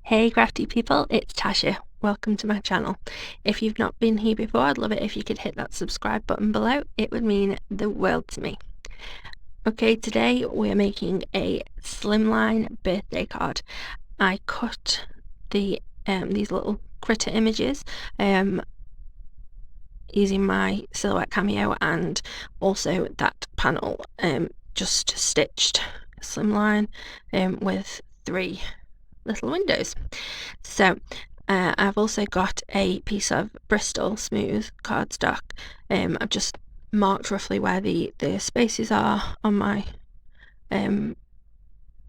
Hey crafty people, it's Tasha. Welcome to my channel. If you've not been here before, I'd love it if you could hit that subscribe button below. It would mean the world to me. Okay, today we're making a Slimline birthday card. I cut these little critter images using my Silhouette Cameo and also that panel just stitched Slimline with 3 little windows. So I've also got a piece of Bristol smooth cardstock. I've just marked roughly where the spaces are on my on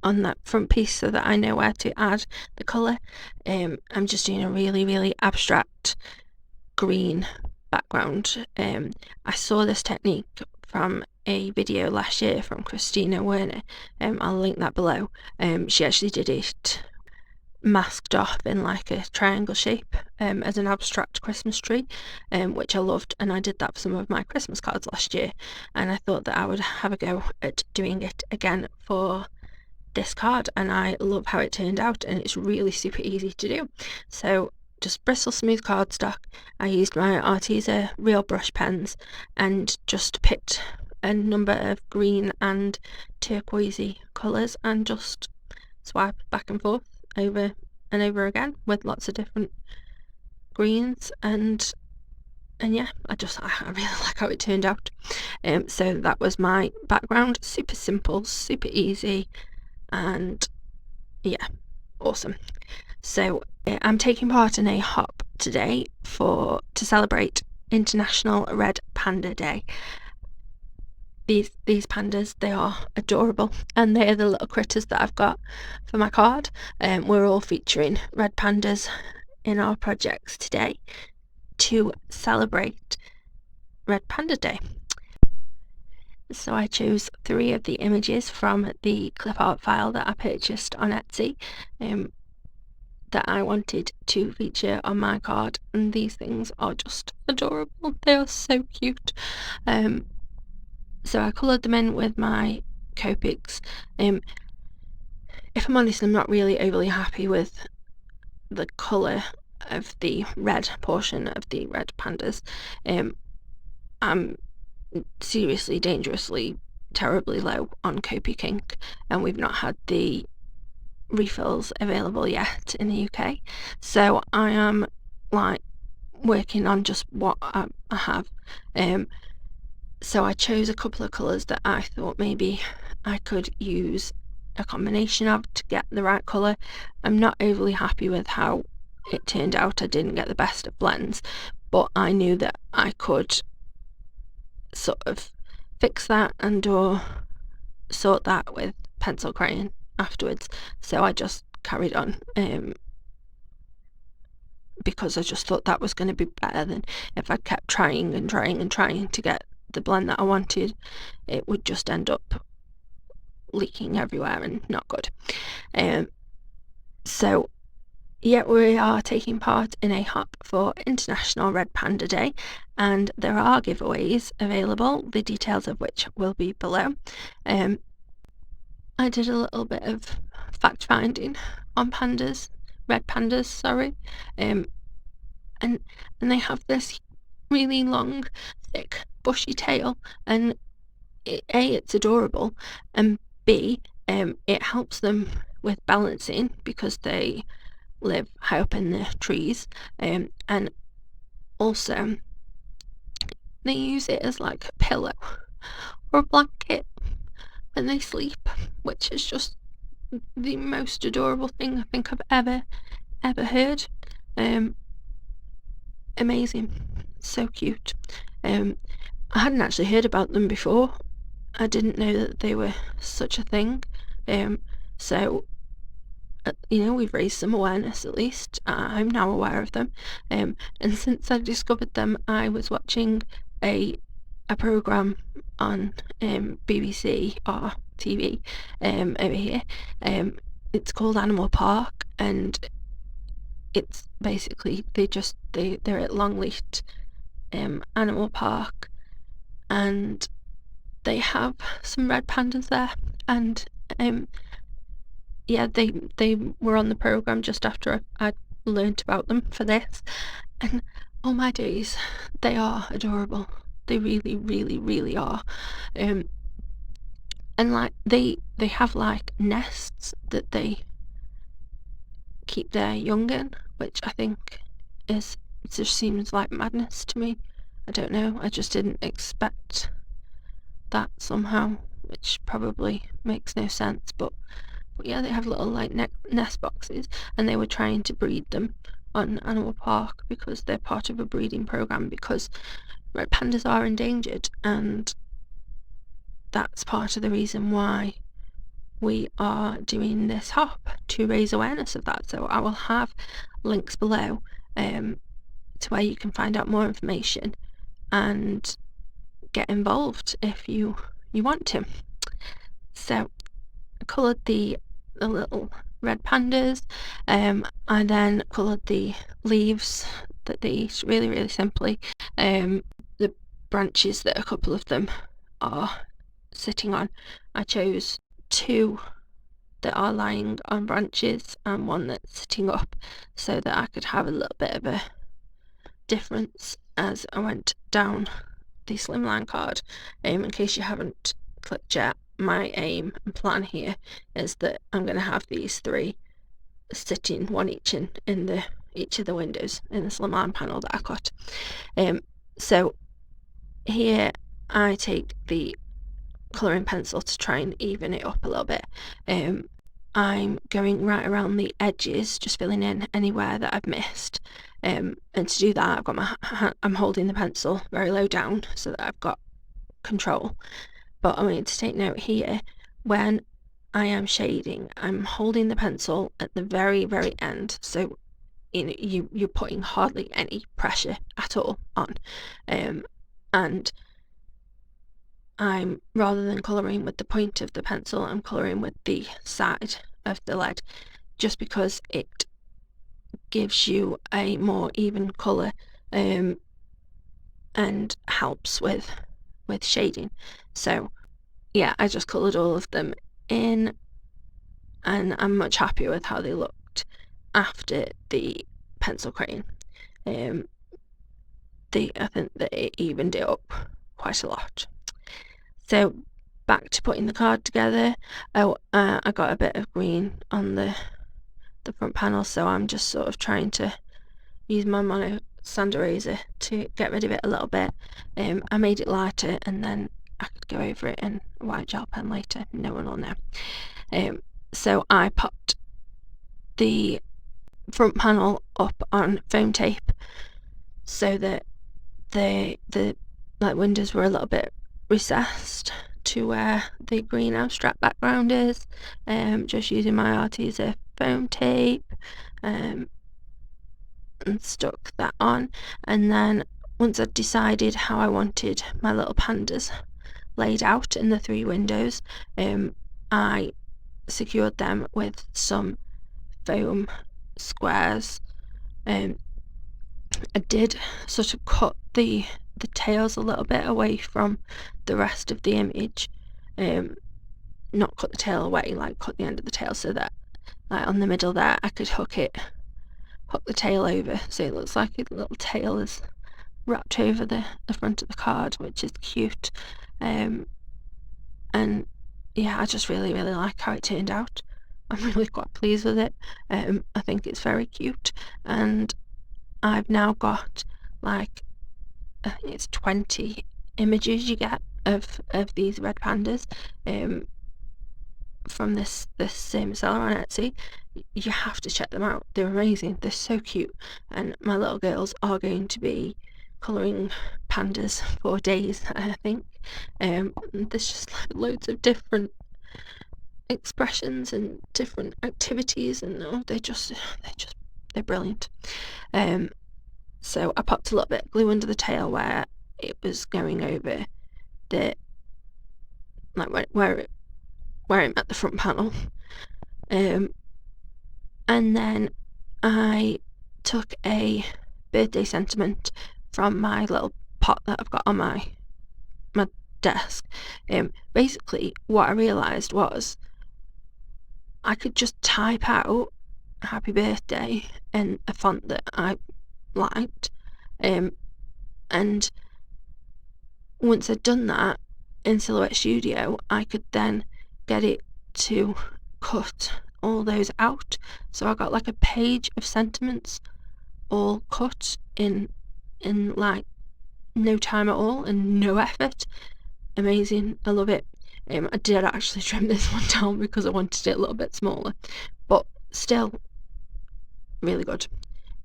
that front piece so that I know where to add the colour. I'm just doing a really abstract green background. I saw this technique from a video last year from Christina Werner. I'll link that below. She actually did it masked off in like a triangle shape as an abstract Christmas tree, which I loved, and I did that for some of my Christmas cards last year, and I thought that I would have a go at doing it again for this card, and I love how it turned out, and it's really super easy to do. So just Bristol smooth cardstock. I used my Arteza real brush pens and just picked a number of green and turquoisey colours and just swipe back and forth over and over again with lots of different greens, and yeah, I really like how it turned out. So that was my background. Super simple, super easy, and yeah, awesome. So I'm taking part in a hop today to celebrate International Red Panda Day. These pandas, they are adorable, and they are the little critters that I've got for my card. We're all featuring red pandas in our projects today to celebrate Red Panda Day. So I chose 3 of the images from the Clipart file that I purchased on Etsy that I wanted to feature on my card, and these things are just adorable. They are so cute. So I coloured them in with my Copics. If I'm honest, I'm not really overly happy with the colour of the red portion of the Red Pandas. I'm seriously, dangerously, terribly low on Copic ink, and we've not had the refills available yet in the UK. So I am like working on just what I have. So I chose a couple of colours that I thought maybe I could use a combination of to get the right colour. I'm not overly happy with how it turned out. I didn't get the best of blends, but I knew that I could sort of fix that and or sort that with pencil crayon afterwards. So I just carried on because I just thought that was going to be better than if I kept trying to get the blend that I wanted. It would just end up leaking everywhere and not good. So yeah, we are taking part in a hop for International Red Panda Day, and there are giveaways available, the details of which will be below. I did a little bit of fact finding on pandas, red pandas, sorry, and they have this really long, thick, bushy tail, and it's adorable, and B, it helps them with balancing because they live high up in the trees, and also they use it as like a pillow or a blanket when they sleep, which is just the most adorable thing I think I've ever heard. Amazing, so cute. I hadn't actually heard about them before. I didn't know that they were such a thing. So you know, we've raised some awareness at least. I'm now aware of them. And since I discovered them, I was watching a program on BBC or TV over here. It's called Animal Park, and it's basically they're at Longleat Animal Park, and they have some red pandas there, and yeah, they were on the program just after I learnt about them for this, and oh my days, they are adorable. They really, really, really are. And like they have like nests that they keep their young in, which I think just seems like madness to me. I don't know, I just didn't expect that somehow, which probably makes no sense, but yeah, they have little like nest boxes, and they were trying to breed them on Animal Park because they're part of a breeding program, because red pandas are endangered, and that's part of the reason why we are doing this hop, to raise awareness of that. So I will have links below to where you can find out more information and get involved if you want to. So I coloured the little red pandas. I then coloured the leaves that they eat really, really simply. The branches that a couple of them are sitting on, I chose 2 that are lying on branches and 1 that's sitting up, so that I could have a little bit of a difference as I went down the Slimline card. In case you haven't clicked yet, my aim and plan here is that I'm going to have these 3 sitting, 1 each in each of the windows in the Slimline panel that I cut. So here I take the colouring pencil to try and even it up a little bit. I'm going right around the edges, just filling in anywhere that I've missed. And to do that, I've got I'm holding the pencil very low down so that I've got control. But I want to take note here, when I am shading, I'm holding the pencil at the very, very end, so you're putting hardly any pressure at all on. And I'm, rather than colouring with the point of the pencil, I'm colouring with the side of the lead, just because it gives you a more even colour and helps with shading. So yeah, I just coloured all of them in, and I'm much happier with how they looked after the pencil crayon. I think that it evened it up quite a lot. So back to putting the card together. I got a bit of green on the front panel, so I'm just sort of trying to use my mono sand eraser to get rid of it a little bit. I made it lighter, and then I could go over it in a white gel pen later, no one will know. So I popped the front panel up on foam tape so that the like windows were a little bit recessed to where the green abstract background is. Just using my Arteza foam tape, and stuck that on. And then once I'd decided how I wanted my little pandas laid out in the 3 windows, I secured them with some foam squares. I did sort of cut the tails a little bit away from the rest of the image. Not cut the tail away, like cut the end of the tail, so that like on the middle there I could hook the tail over, so it looks like a little tail is wrapped over the front of the card, which is cute. And yeah, I just really, really like how it turned out. I'm really quite pleased with it. I think it's very cute, and I've now got like I think it's 20 images you get of these red pandas from this same seller on Etsy. You have to check them out, they're amazing, they're so cute, and my little girls are going to be colouring pandas for days, I think. There's just like loads of different expressions and different activities, and they're brilliant. So I popped a little bit of glue under the tail where it was going over the like where it met the front panel, and then I took a birthday sentiment from my little pot that I've got on my desk. Basically what I realised was I could just type out happy birthday in a font that I liked, and once I'd done that in Silhouette Studio, I could then get it to cut all those out. So I got like a page of sentiments all cut in like no time at all and no effort. Amazing. I love it. I did actually trim this one down because I wanted it a little bit smaller, but still really good.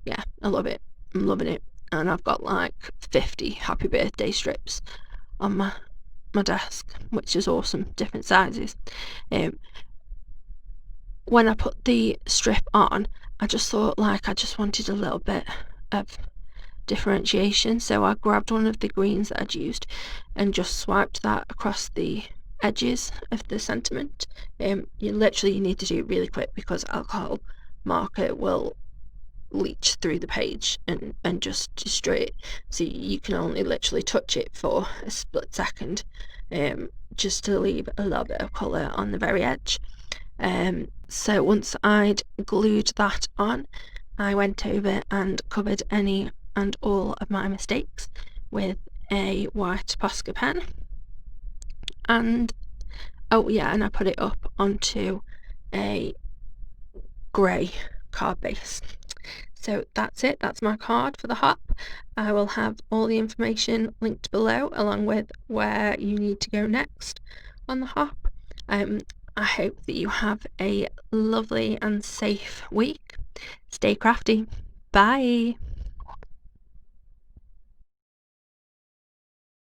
Yeah, I love it. I'm loving it. And I've got like 50 happy birthday strips on my desk, which is awesome, different sizes. When I put the strip on, I just thought like I just wanted a little bit of differentiation, so I grabbed one of the greens that I'd used and just swiped that across the edges of the sentiment. You literally need to do it really quick because alcohol marker will leach through the page and just destroy it, so you can only literally touch it for a split second, just to leave a little bit of colour on the very edge. So once I'd glued that on, I went over and covered any and all of my mistakes with a white Posca pen, and oh yeah, and I put it up onto a grey card base. So that's it, that's my card for the hop. I will have all the information linked below, along with where you need to go next on the hop. I hope that you have a lovely and safe week. Stay crafty. Bye.